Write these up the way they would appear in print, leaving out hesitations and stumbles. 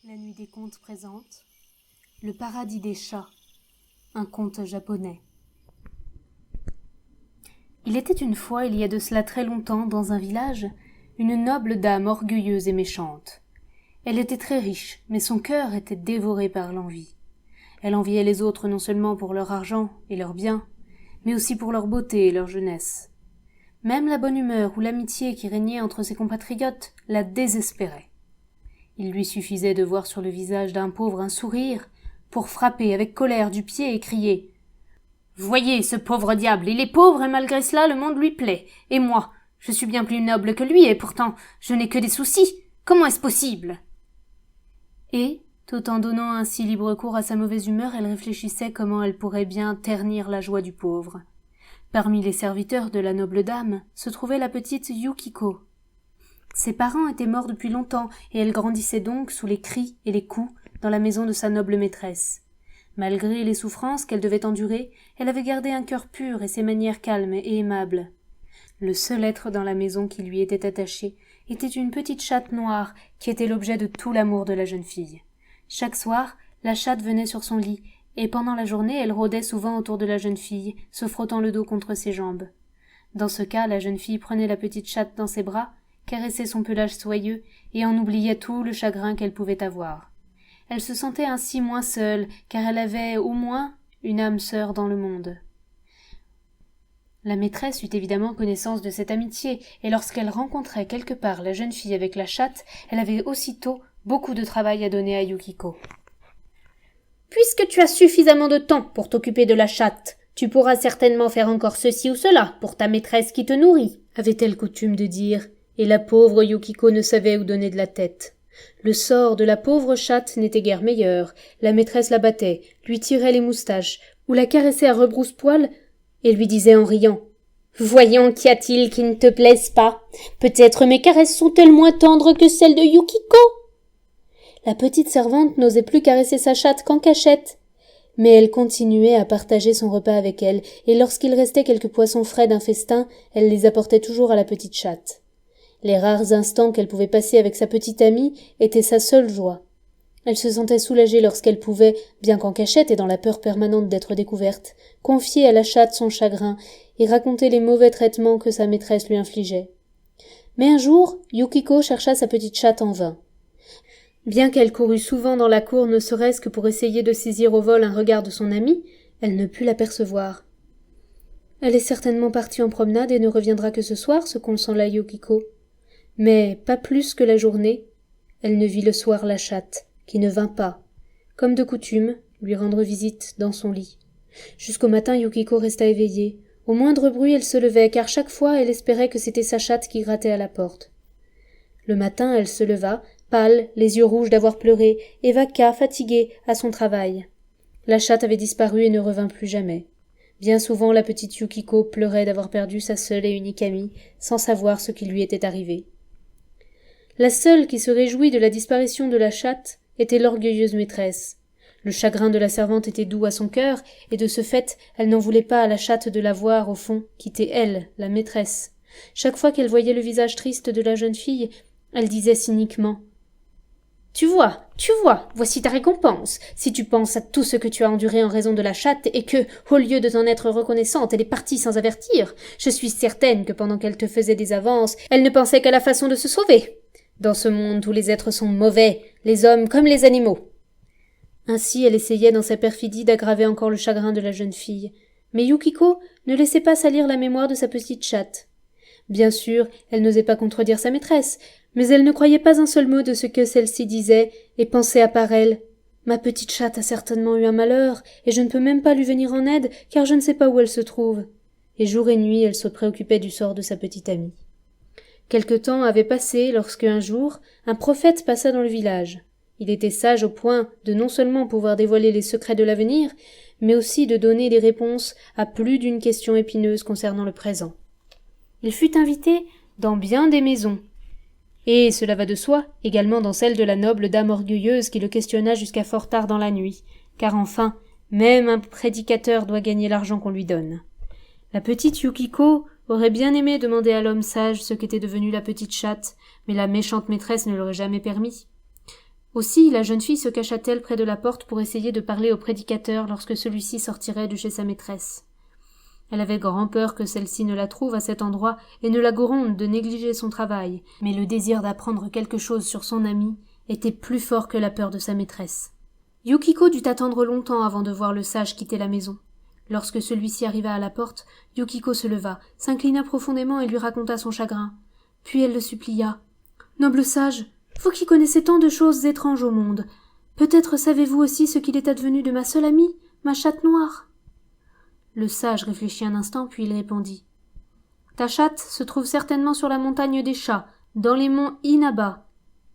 La nuit des contes présente Le paradis des chats, un conte japonais. Il était une fois, il y a de cela très longtemps, dans un village, une noble dame orgueilleuse et méchante. Elle était très riche, mais son cœur était dévoré par l'envie. Elle enviait les autres non seulement pour leur argent et leurs biens, mais aussi pour leur beauté et leur jeunesse. Même la bonne humeur ou l'amitié qui régnait entre ses compatriotes la désespérait. Il lui suffisait de voir sur le visage d'un pauvre un sourire pour frapper avec colère du pied et crier « Voyez ce pauvre diable, il est pauvre et malgré cela le monde lui plaît. Et moi, je suis bien plus noble que lui et pourtant je n'ai que des soucis. Comment est-ce possible ?» Et, tout en donnant ainsi libre cours à sa mauvaise humeur, elle réfléchissait comment elle pourrait bien ternir la joie du pauvre. Parmi les serviteurs de la noble dame se trouvait la petite Yukiko. Ses parents étaient morts depuis longtemps et elle grandissait donc sous les cris et les coups dans la maison de sa noble maîtresse. Malgré les souffrances qu'elle devait endurer, elle avait gardé un cœur pur et ses manières calmes et aimables. Le seul être dans la maison qui lui était attaché était une petite chatte noire qui était l'objet de tout l'amour de la jeune fille. Chaque soir, la chatte venait sur son lit et pendant la journée elle rôdait souvent autour de la jeune fille, se frottant le dos contre ses jambes. Dans ce cas, la jeune fille prenait la petite chatte dans ses bras, caressait son pelage soyeux et en oubliait tout le chagrin qu'elle pouvait avoir. Elle se sentait ainsi moins seule, car elle avait au moins une âme sœur dans le monde. La maîtresse eut évidemment connaissance de cette amitié, et lorsqu'elle rencontrait quelque part la jeune fille avec la chatte, elle avait aussitôt beaucoup de travail à donner à Yukiko. « Puisque tu as suffisamment de temps pour t'occuper de la chatte, tu pourras certainement faire encore ceci ou cela pour ta maîtresse qui te nourrit, » avait-elle coutume de dire, et la pauvre Yukiko ne savait où donner de la tête. Le sort de la pauvre chatte n'était guère meilleur. La maîtresse la battait, lui tirait les moustaches, ou la caressait à rebrousse-poil, et lui disait en riant « Voyons, qu'y a-t-il qui ne te plaise pas? Peut-être mes caresses sont-elles moins tendres que celles de Yukiko ?» La petite servante n'osait plus caresser sa chatte qu'en cachette. Mais elle continuait à partager son repas avec elle, et lorsqu'il restait quelques poissons frais d'un festin, elle les apportait toujours à la petite chatte. Les rares instants qu'elle pouvait passer avec sa petite amie étaient sa seule joie. Elle se sentait soulagée lorsqu'elle pouvait, bien qu'en cachette et dans la peur permanente d'être découverte, confier à la chatte son chagrin et raconter les mauvais traitements que sa maîtresse lui infligeait. Mais un jour, Yukiko chercha sa petite chatte en vain. Bien qu'elle courût souvent dans la cour ne serait-ce que pour essayer de saisir au vol un regard de son amie, elle ne put l'apercevoir. « Elle est certainement partie en promenade et ne reviendra que ce soir, se consola Yukiko. » Mais, pas plus que la journée, elle ne vit le soir la chatte, qui ne vint pas, comme de coutume, lui rendre visite dans son lit. Jusqu'au matin, Yukiko resta éveillée. Au moindre bruit, elle se levait, car chaque fois, elle espérait que c'était sa chatte qui grattait à la porte. Le matin, elle se leva, pâle, les yeux rouges d'avoir pleuré, et vaqua, fatiguée, à son travail. La chatte avait disparu et ne revint plus jamais. Bien souvent, la petite Yukiko pleurait d'avoir perdu sa seule et unique amie, sans savoir ce qui lui était arrivé. La seule qui se réjouit de la disparition de la chatte était l'orgueilleuse maîtresse. Le chagrin de la servante était doux à son cœur, et de ce fait, elle n'en voulait pas à la chatte de la voir, au fond, quitter elle, la maîtresse. Chaque fois qu'elle voyait le visage triste de la jeune fille, elle disait cyniquement « Tu vois, voici ta récompense. Si tu penses à tout ce que tu as enduré en raison de la chatte et que, au lieu de t'en être reconnaissante, elle est partie sans avertir, je suis certaine que pendant qu'elle te faisait des avances, elle ne pensait qu'à la façon de se sauver. Dans ce monde où les êtres sont mauvais, les hommes comme les animaux. » Ainsi elle essayait dans sa perfidie d'aggraver encore le chagrin de la jeune fille. Mais Yukiko ne laissait pas salir la mémoire de sa petite chatte. Bien sûr, elle n'osait pas contredire sa maîtresse, mais elle ne croyait pas un seul mot de ce que celle-ci disait, et pensait à part elle « Ma petite chatte a certainement eu un malheur, et je ne peux même pas lui venir en aide, car je ne sais pas où elle se trouve. » Et jour et nuit, elle se préoccupait du sort de sa petite amie. Quelque temps avait passé lorsque, un jour, un prophète passa dans le village. Il était sage au point de non seulement pouvoir dévoiler les secrets de l'avenir, mais aussi de donner des réponses à plus d'une question épineuse concernant le présent. Il fut invité dans bien des maisons, et, cela va de soi, également dans celle de la noble dame orgueilleuse qui le questionna jusqu'à fort tard dans la nuit, car enfin, même un prédicateur doit gagner l'argent qu'on lui donne. La petite Yukiko aurait bien aimé demander à l'homme sage ce qu'était devenue la petite chatte, mais la méchante maîtresse ne l'aurait jamais permis. Aussi, la jeune fille se cacha-t-elle près de la porte pour essayer de parler au prédicateur lorsque celui-ci sortirait de chez sa maîtresse. Elle avait grand peur que celle-ci ne la trouve à cet endroit et ne la gronde de négliger son travail, mais le désir d'apprendre quelque chose sur son amie était plus fort que la peur de sa maîtresse. Yukiko dut attendre longtemps avant de voir le sage quitter la maison. Lorsque celui-ci arriva à la porte, Yukiko se leva, s'inclina profondément et lui raconta son chagrin. Puis elle le supplia. « Noble sage, vous qui connaissez tant de choses étranges au monde, peut-être savez-vous aussi ce qu'il est advenu de ma seule amie, ma chatte noire ?» Le sage réfléchit un instant, puis il répondit. « Ta chatte se trouve certainement sur la montagne des chats, dans les monts Inaba,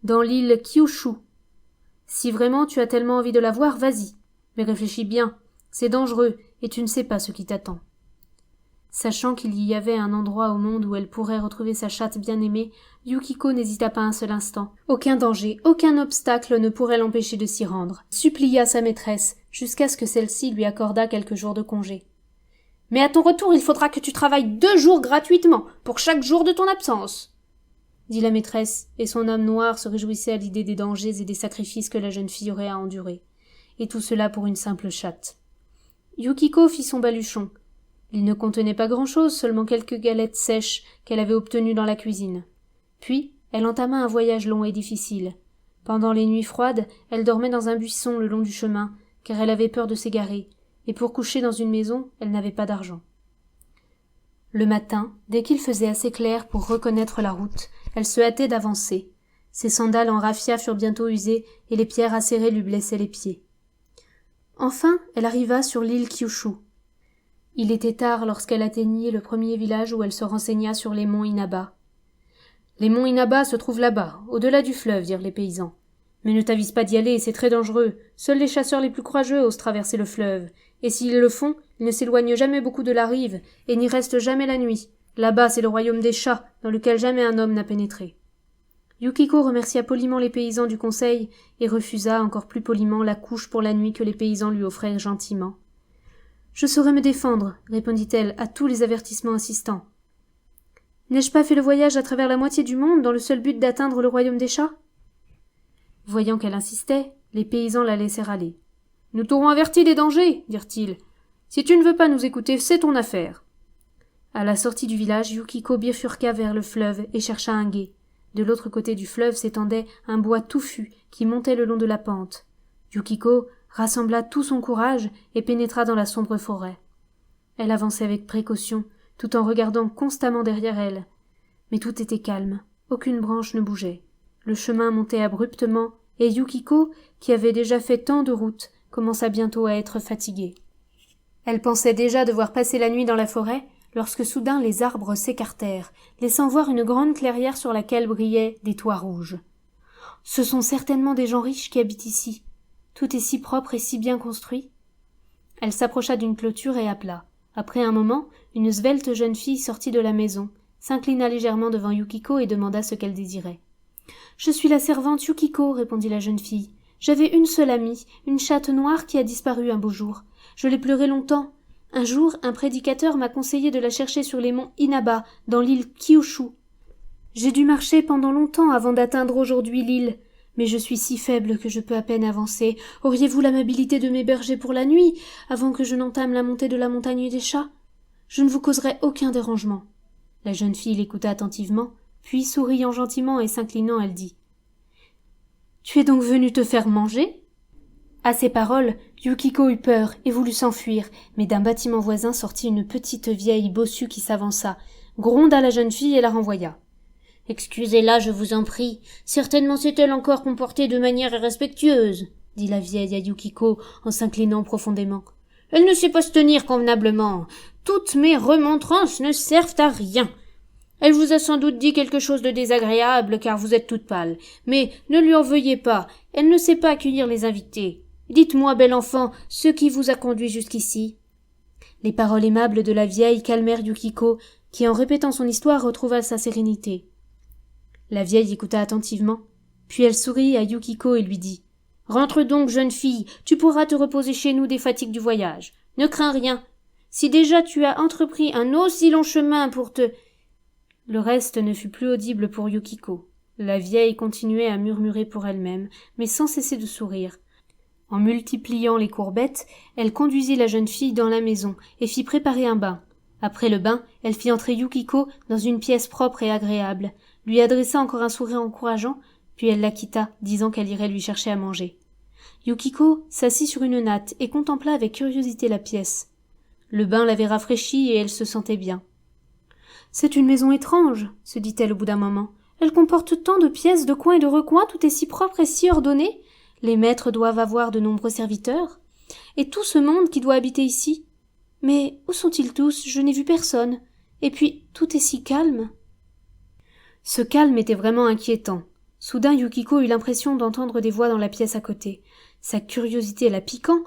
dans l'île Kyushu. Si vraiment tu as tellement envie de la voir, vas-y. Mais réfléchis bien, c'est dangereux, et tu ne sais pas ce qui t'attend. » Sachant qu'il y avait un endroit au monde où elle pourrait retrouver sa chatte bien-aimée, Yukiko n'hésita pas un seul instant. Aucun danger, aucun obstacle ne pourrait l'empêcher de s'y rendre. Il supplia sa maîtresse, jusqu'à ce que celle-ci lui accordât quelques jours de congé. « Mais à ton retour, il faudra que tu travailles 2 jours gratuitement, pour chaque jour de ton absence !» dit la maîtresse, et son âme noire se réjouissait à l'idée des dangers et des sacrifices que la jeune fille aurait à endurer. Et tout cela pour une simple chatte. Yukiko fit son baluchon. Il ne contenait pas grand-chose, seulement quelques galettes sèches qu'elle avait obtenues dans la cuisine. Puis, elle entama un voyage long et difficile. Pendant les nuits froides, elle dormait dans un buisson le long du chemin, car elle avait peur de s'égarer, et pour coucher dans une maison, elle n'avait pas d'argent. Le matin, dès qu'il faisait assez clair pour reconnaître la route, elle se hâtait d'avancer. Ses sandales en raffia furent bientôt usées, et les pierres acérées lui blessaient les pieds. Enfin, elle arriva sur l'île Kyushu. Il était tard lorsqu'elle atteignit le premier village où elle se renseigna sur les monts Inaba. « Les monts Inaba se trouvent là-bas, au-delà du fleuve, dirent les paysans. Mais ne t'avise pas d'y aller, c'est très dangereux. Seuls les chasseurs les plus courageux osent traverser le fleuve. Et s'ils le font, ils ne s'éloignent jamais beaucoup de la rive, et n'y restent jamais la nuit. Là-bas, c'est le royaume des chats, dans lequel jamais un homme n'a pénétré. » Yukiko remercia poliment les paysans du conseil, et refusa encore plus poliment la couche pour la nuit que les paysans lui offraient gentiment. « Je saurai me défendre, répondit-elle à tous les avertissements insistants. N'ai-je pas fait le voyage à travers la moitié du monde dans le seul but d'atteindre le royaume des chats? Voyant qu'elle insistait, les paysans la laissèrent aller. « Nous t'aurons averti des dangers, dirent-ils. Si tu ne veux pas nous écouter, c'est ton affaire. » À la sortie du village, Yukiko bifurqua vers le fleuve et chercha un gué. De l'autre côté du fleuve s'étendait un bois touffu qui montait le long de la pente. Yukiko rassembla tout son courage et pénétra dans la sombre forêt. Elle avançait avec précaution, tout en regardant constamment derrière elle. Mais tout était calme, aucune branche ne bougeait. Le chemin montait abruptement, et Yukiko, qui avait déjà fait tant de route, commença bientôt à être fatiguée. Elle pensait déjà devoir passer la nuit dans la forêt, lorsque soudain les arbres s'écartèrent, laissant voir une grande clairière sur laquelle brillaient des toits rouges. « Ce sont certainement des gens riches qui habitent ici. Tout est si propre et si bien construit. » Elle s'approcha d'une clôture et appela. Après un moment, une svelte jeune fille sortit de la maison, s'inclina légèrement devant Yukiko et demanda ce qu'elle désirait. « Je suis la servante Yukiko, répondit la jeune fille. J'avais une seule amie, une chatte noire qui a disparu un beau jour. Je l'ai pleurée longtemps. Un jour, un prédicateur m'a conseillé de la chercher sur les monts Inaba, dans l'île Kyushu. J'ai dû marcher pendant longtemps avant d'atteindre aujourd'hui l'île. Mais je suis si faible que je peux à peine avancer. Auriez-vous l'amabilité de m'héberger pour la nuit, avant que je n'entame la montée de la montagne des chats? Je ne vous causerai aucun dérangement. » La jeune fille l'écouta attentivement, puis souriant gentiment et s'inclinant, elle dit. « Tu es donc venue te faire manger ?» À ces paroles, Yukiko eut peur et voulut s'enfuir, mais d'un bâtiment voisin sortit une petite vieille bossue qui s'avança, gronda la jeune fille et la renvoya. « Excusez-la, je vous en prie. Certainement s'est-elle encore comportée de manière irrespectueuse, » dit la vieille à Yukiko en s'inclinant profondément. « Elle ne sait pas se tenir convenablement. Toutes mes remontrances ne servent à rien. Elle vous a sans doute dit quelque chose de désagréable car vous êtes toute pâle. Mais ne lui en veuillez pas, elle ne sait pas accueillir les invités. Dites-moi, bel enfant, ce qui vous a conduit jusqu'ici. » Les paroles aimables de la vieille calmèrent Yukiko, qui en répétant son histoire retrouva sa sérénité. La vieille écouta attentivement, puis elle sourit à Yukiko et lui dit « Rentre donc, jeune fille, tu pourras te reposer chez nous des fatigues du voyage. Ne crains rien. Si déjà tu as entrepris un aussi long chemin pour te… » Le reste ne fut plus audible pour Yukiko. La vieille continuait à murmurer pour elle-même, mais sans cesser de sourire. En multipliant les courbettes, elle conduisit la jeune fille dans la maison et fit préparer un bain. Après le bain, elle fit entrer Yukiko dans une pièce propre et agréable, lui adressa encore un sourire encourageant, puis elle la quitta, disant qu'elle irait lui chercher à manger. Yukiko s'assit sur une natte et contempla avec curiosité la pièce. Le bain l'avait rafraîchie et elle se sentait bien. « C'est une maison étrange, » se dit-elle au bout d'un moment. « Elle comporte tant de pièces, de coins et de recoins, tout est si propre et si ordonné. Les maîtres doivent avoir de nombreux serviteurs. Et tout ce monde qui doit habiter ici. Mais où sont-ils tous? Je n'ai vu personne. Et puis, tout est si calme. » Ce calme était vraiment inquiétant. Soudain, Yukiko eut l'impression d'entendre des voix dans la pièce à côté. Sa curiosité la piquant,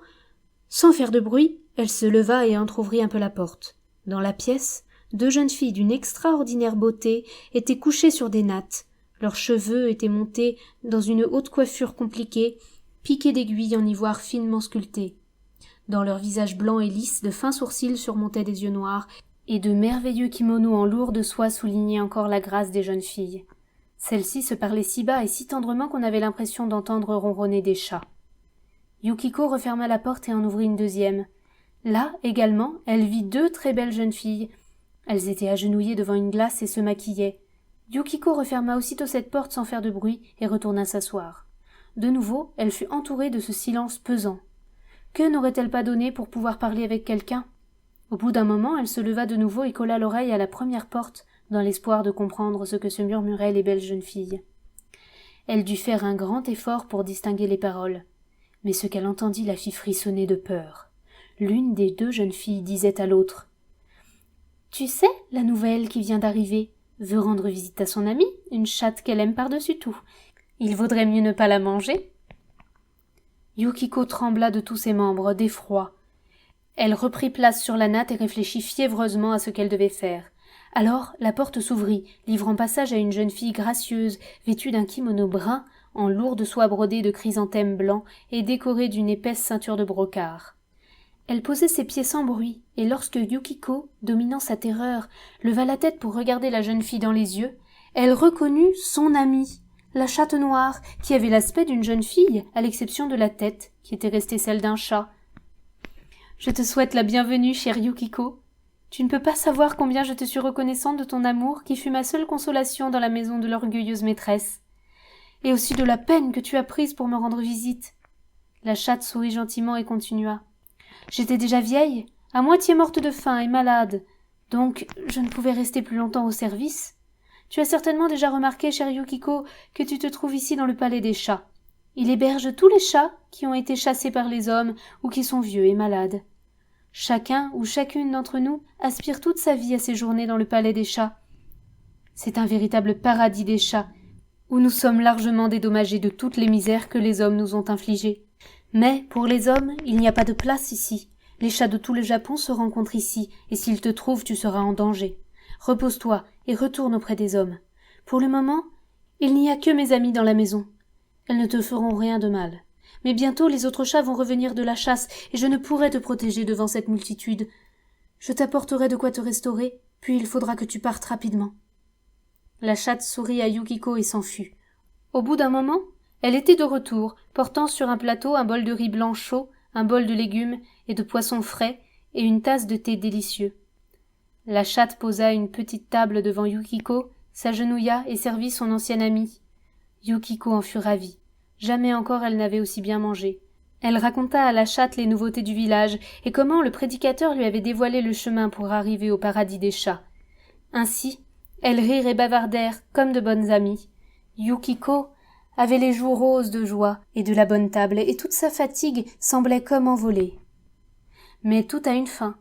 sans faire de bruit, elle se leva et entr'ouvrit un peu la porte. Dans la pièce, 2 jeunes filles d'une extraordinaire beauté étaient couchées sur des nattes. Leurs cheveux étaient montés dans une haute coiffure compliquée, piquée d'aiguilles en ivoire finement sculpté. Dans leur visage blanc et lisse, de fins sourcils surmontaient des yeux noirs, et de merveilleux kimonos en lourde soie soulignaient encore la grâce des jeunes filles. Celles-ci se parlaient si bas et si tendrement qu'on avait l'impression d'entendre ronronner des chats. Yukiko referma la porte et en ouvrit une deuxième. Là, également, elle vit 2 très belles jeunes filles. Elles étaient agenouillées devant une glace et se maquillaient. Yukiko referma aussitôt cette porte sans faire de bruit et retourna s'asseoir. De nouveau, elle fut entourée de ce silence pesant. Que n'aurait-elle pas donné pour pouvoir parler avec quelqu'un? Au bout d'un moment, elle se leva de nouveau et colla l'oreille à la première porte, dans l'espoir de comprendre ce que se murmuraient les belles jeunes filles. Elle dut faire un grand effort pour distinguer les paroles. Mais ce qu'elle entendit la fit frissonner de peur. L'une des 2 jeunes filles disait à l'autre « Tu sais, la nouvelle qui vient d'arriver veut rendre visite à son amie, une chatte qu'elle aime par-dessus tout. Il vaudrait mieux ne pas la manger. » Yukiko trembla de tous ses membres, d'effroi. Elle reprit place sur la natte et réfléchit fiévreusement à ce qu'elle devait faire. Alors la porte s'ouvrit, livrant passage à une jeune fille gracieuse, vêtue d'un kimono brun, en lourde soie brodée de chrysanthèmes blancs et décorée d'une épaisse ceinture de brocart. Elle posait ses pieds sans bruit, et lorsque Yukiko, dominant sa terreur, leva la tête pour regarder la jeune fille dans les yeux, elle reconnut son amie, la chatte noire, qui avait l'aspect d'une jeune fille, à l'exception de la tête, qui était restée celle d'un chat. « Je te souhaite la bienvenue, chère Yukiko. Tu ne peux pas savoir combien je te suis reconnaissante de ton amour qui fut ma seule consolation dans la maison de l'orgueilleuse maîtresse. Et aussi de la peine que tu as prise pour me rendre visite. » La chatte sourit gentiment et continua. « J'étais déjà vieille, à moitié morte de faim et malade, donc je ne pouvais rester plus longtemps au service. Tu as certainement déjà remarqué, chère Yukiko, que tu te trouves ici dans le palais des chats. Il héberge tous les chats qui ont été chassés par les hommes ou qui sont vieux et malades. Chacun ou chacune d'entre nous aspire toute sa vie à séjourner dans le palais des chats. C'est un véritable paradis des chats, où nous sommes largement dédommagés de toutes les misères que les hommes nous ont infligées. Mais, pour les hommes, il n'y a pas de place ici. Les chats de tout le Japon se rencontrent ici, et s'ils te trouvent, tu seras en danger. Repose-toi et retourne auprès des hommes. Pour le moment, il n'y a que mes amies dans la maison. Elles ne te feront rien de mal. Mais bientôt les autres chats vont revenir de la chasse, et je ne pourrai te protéger devant cette multitude. Je t'apporterai de quoi te restaurer, puis il faudra que tu partes rapidement. » La chatte sourit à Yukiko et s'enfuit. Au bout d'un moment, elle était de retour, portant sur un plateau un bol de riz blanc chaud, un bol de légumes et de poissons frais, et une tasse de thé délicieux. La chatte posa une petite table devant Yukiko, s'agenouilla et servit son ancienne amie. Yukiko en fut ravie. Jamais encore elle n'avait aussi bien mangé. Elle raconta à la chatte les nouveautés du village et comment le prédicateur lui avait dévoilé le chemin pour arriver au paradis des chats. Ainsi, elles rirent et bavardèrent comme de bonnes amies. Yukiko avait les joues roses de joie et de la bonne table, et toute sa fatigue semblait comme envolée. Mais tout a une fin.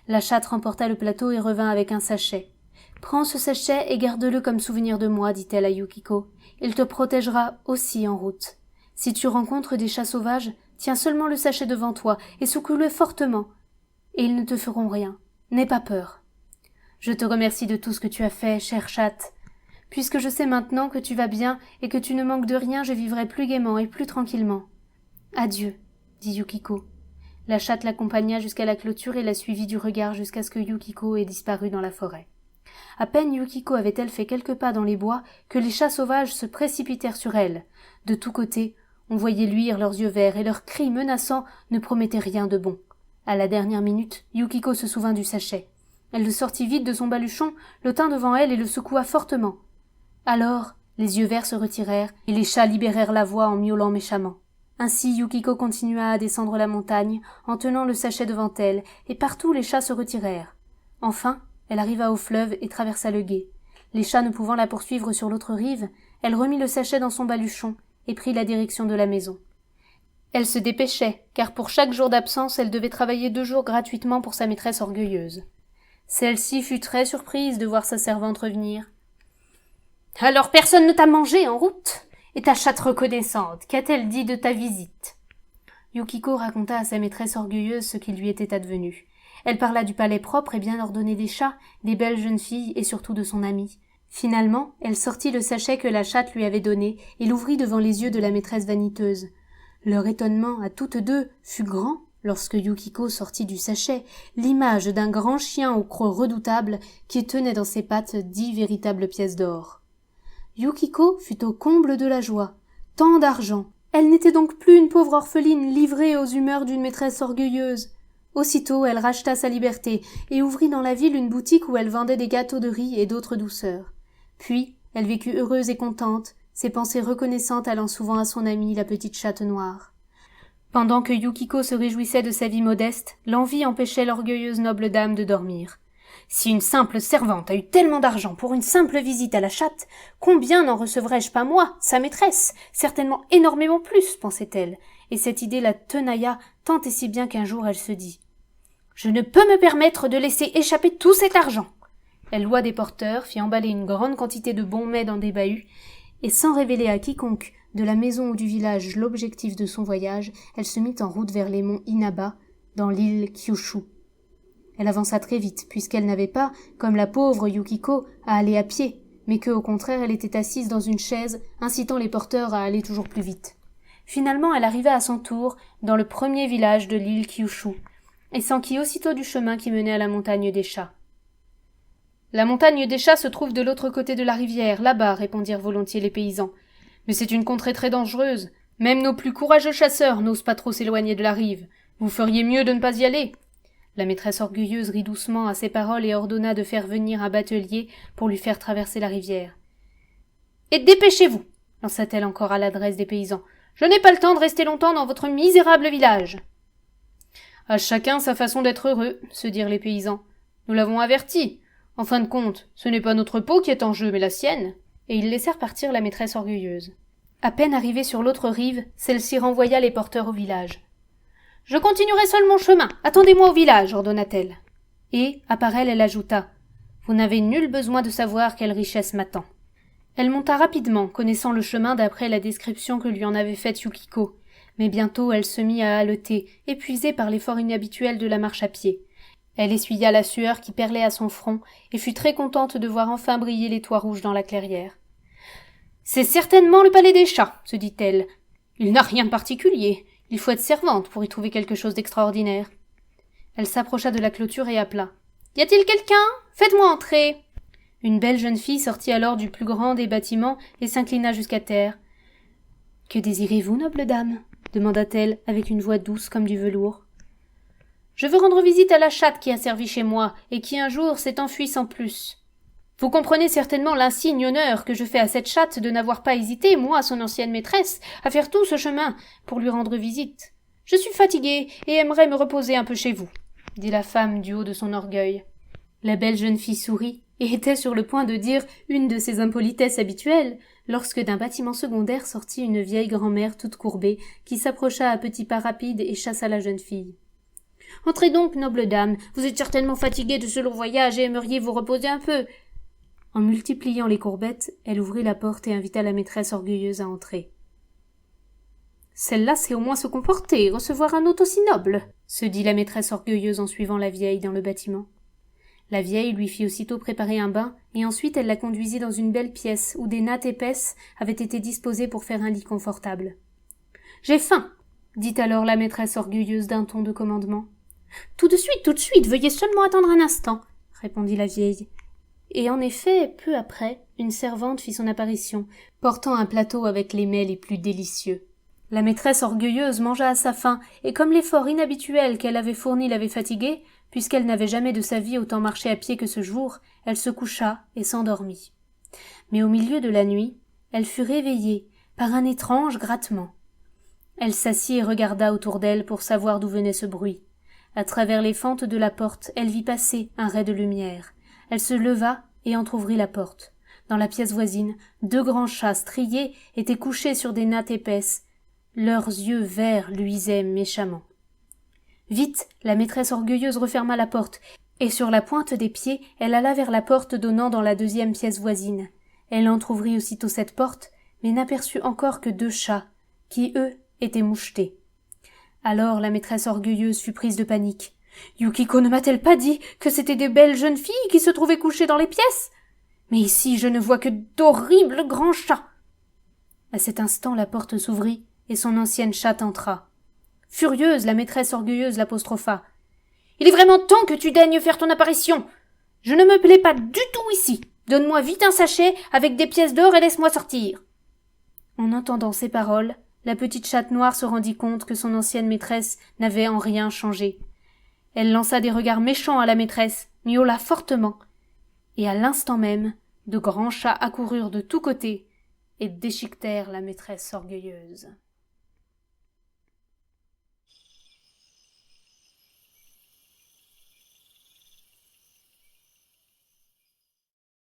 La chatte remporta le plateau et revint avec un sachet. « Prends ce sachet et garde-le comme souvenir de moi, dit-elle à Yukiko. Il te protégera aussi en route. Si tu rencontres des chats sauvages, tiens seulement le sachet devant toi et secoue-le fortement. Et ils ne te feront rien. N'aie pas peur. Je te remercie de tout ce que tu as fait, chère chatte. Puisque je sais maintenant que tu vas bien et que tu ne manques de rien, je vivrai plus gaiement et plus tranquillement. Adieu, dit Yukiko. La chatte l'accompagna jusqu'à la clôture et la suivit du regard jusqu'à ce que Yukiko ait disparu dans la forêt. À peine Yukiko avait-elle fait quelques pas dans les bois que les chats sauvages se précipitèrent sur elle. De tous côtés, on voyait luire leurs yeux verts et leurs cris menaçants ne promettaient rien de bon. À la dernière minute, Yukiko se souvint du sachet. Elle le sortit vite de son baluchon, le tint devant elle et le secoua fortement. Alors, les yeux verts se retirèrent et les chats libérèrent la voix en miaulant méchamment. Ainsi Yukiko continua à descendre la montagne en tenant le sachet devant elle, et partout les chats se retirèrent. Enfin, elle arriva au fleuve et traversa le gué. Les chats ne pouvant la poursuivre sur l'autre rive, elle remit le sachet dans son baluchon et prit la direction de la maison. Elle se dépêchait, car pour chaque jour d'absence, elle devait travailler 2 jours gratuitement pour sa maîtresse orgueilleuse. Celle-ci fut très surprise de voir sa servante revenir. « Alors personne ne t'a mangé en route ? Et ta chatte reconnaissante, qu'a-t-elle dit de ta visite ?» Yukiko raconta à sa maîtresse orgueilleuse ce qui lui était advenu. Elle parla du palais propre et bien ordonné des chats, des belles jeunes filles et surtout de son amie. Finalement, elle sortit le sachet que la chatte lui avait donné et l'ouvrit devant les yeux de la maîtresse vaniteuse. Leur étonnement à toutes deux fut grand lorsque Yukiko sortit du sachet l'image d'un grand chien au croc redoutable qui tenait dans ses pattes 10 véritables pièces d'or. Yukiko fut au comble de la joie. Tant d'argent! Elle n'était donc plus une pauvre orpheline livrée aux humeurs d'une maîtresse orgueilleuse. Aussitôt, elle racheta sa liberté et ouvrit dans la ville une boutique où elle vendait des gâteaux de riz et d'autres douceurs. Puis, elle vécut heureuse et contente, ses pensées reconnaissantes allant souvent à son amie, la petite chatte noire. Pendant que Yukiko se réjouissait de sa vie modeste, l'envie empêchait l'orgueilleuse noble dame de dormir. Si une simple servante a eu tellement d'argent pour une simple visite à la chatte, combien n'en recevrais-je pas moi, sa maîtresse? Certainement énormément plus, pensait-elle, et cette idée la tenailla tant et si bien qu'un jour elle se dit « Je ne peux me permettre de laisser échapper tout cet argent !» Elle loua des porteurs, fit emballer une grande quantité de bons mets dans des bahuts, et sans révéler à quiconque de la maison ou du village l'objectif de son voyage, elle se mit en route vers les monts Inaba, dans l'île Kyushu. Elle avança très vite, puisqu'elle n'avait pas, comme la pauvre Yukiko, à aller à pied, mais que, au contraire, elle était assise dans une chaise, incitant les porteurs à aller toujours plus vite. Finalement, elle arriva à son tour dans le premier village de l'île Kyushu, et s'enquit aussitôt du chemin qui menait à la montagne des chats. « La montagne des chats se trouve de l'autre côté de la rivière, là-bas, répondirent volontiers les paysans. Mais c'est une contrée très dangereuse. Même nos plus courageux chasseurs n'osent pas trop s'éloigner de la rive. Vous feriez mieux de ne pas y aller. » La maîtresse orgueilleuse rit doucement à ces paroles et ordonna de faire venir un batelier pour lui faire traverser la rivière. « Et dépêchez-vous » lança-t-elle encore à l'adresse des paysans. « Je n'ai pas le temps de rester longtemps dans votre misérable village. » « À chacun sa façon d'être heureux, » se dirent les paysans. « Nous l'avons averti. En fin de compte, ce n'est pas notre peau qui est en jeu, mais la sienne. » Et ils laissèrent partir la maîtresse orgueilleuse. À peine arrivée sur l'autre rive, celle-ci renvoya les porteurs au village. « Je continuerai seul mon chemin. Attendez-moi au village, » ordonna-t-elle. Et, à part elle ajouta. « Vous n'avez nul besoin de savoir quelle richesse m'attend. » Elle monta rapidement, connaissant le chemin d'après la description que lui en avait faite Yukiko. Mais bientôt elle se mit à haleter, épuisée par l'effort inhabituel de la marche à pied. Elle essuya la sueur qui perlait à son front et fut très contente de voir enfin briller les toits rouges dans la clairière. « C'est certainement le palais des chats, » se dit-elle. « Il n'a rien de particulier. Il faut être servante pour y trouver quelque chose d'extraordinaire. » Elle s'approcha de la clôture et appela. « Y a-t-il quelqu'un ? Faites-moi entrer !» Une belle jeune fille sortit alors du plus grand des bâtiments et s'inclina jusqu'à terre. « Que désirez-vous, noble dame ?» demanda-t-elle avec une voix douce comme du velours. « Je veux rendre visite à la chatte qui a servi chez moi et qui un jour s'est enfuie sans plus. Vous comprenez certainement l'insigne honneur que je fais à cette chatte de n'avoir pas hésité, moi, son ancienne maîtresse, à faire tout ce chemin pour lui rendre visite. Je suis fatiguée et aimerais me reposer un peu chez vous, » dit la femme du haut de son orgueil. La belle jeune fille sourit et était sur le point de dire une de ses impolitesses habituelles, lorsque d'un bâtiment secondaire sortit une vieille grand-mère toute courbée, qui s'approcha à petits pas rapides et chassa la jeune fille. « Entrez donc, noble dame, vous êtes certainement fatiguée de ce long voyage et aimeriez vous reposer un peu. » En multipliant les courbettes, elle ouvrit la porte et invita la maîtresse orgueilleuse à entrer. « Celle-là sait au moins se comporter et recevoir un hôte aussi noble, » se dit la maîtresse orgueilleuse en suivant la vieille dans le bâtiment. La vieille lui fit aussitôt préparer un bain, et ensuite elle la conduisit dans une belle pièce où des nattes épaisses avaient été disposées pour faire un lit confortable. « J'ai faim !» dit alors la maîtresse orgueilleuse d'un ton de commandement. « Tout de suite, veuillez seulement attendre un instant !» répondit la vieille. Et en effet, peu après, une servante fit son apparition, portant un plateau avec les mets les plus délicieux. La maîtresse orgueilleuse mangea à sa faim, et comme l'effort inhabituel qu'elle avait fourni l'avait fatiguée, puisqu'elle n'avait jamais de sa vie autant marché à pied que ce jour, elle se coucha et s'endormit. Mais au milieu de la nuit, elle fut réveillée par un étrange grattement. Elle s'assit et regarda autour d'elle pour savoir d'où venait ce bruit. À travers les fentes de la porte, elle vit passer un rai de lumière. Elle se leva et entr'ouvrit la porte. Dans la pièce voisine, 2 grands chats striés étaient couchés sur des nattes épaisses. Leurs yeux verts luisaient méchamment. Vite, la maîtresse orgueilleuse referma la porte, et sur la pointe des pieds, elle alla vers la porte donnant dans la 2e pièce voisine. Elle entr'ouvrit aussitôt cette porte, mais n'aperçut encore que 2 chats, qui, eux, étaient mouchetés. Alors la maîtresse orgueilleuse fut prise de panique. « Yukiko ne m'a-t-elle pas dit que c'étaient de belles jeunes filles qui se trouvaient couchées dans les pièces? Mais ici je ne vois que d'horribles grands chats !» À cet instant la porte s'ouvrit, et son ancienne chatte entra. Furieuse, la maîtresse orgueilleuse l'apostropha. « Il est vraiment temps que tu daignes faire ton apparition. Je ne me plais pas du tout ici. Donne-moi vite un sachet avec des pièces d'or et laisse-moi sortir. » En entendant ces paroles, la petite chatte noire se rendit compte que son ancienne maîtresse n'avait en rien changé. Elle lança des regards méchants à la maîtresse, miaula fortement, et à l'instant même, de grands chats accoururent de tous côtés et déchiquetèrent la maîtresse orgueilleuse.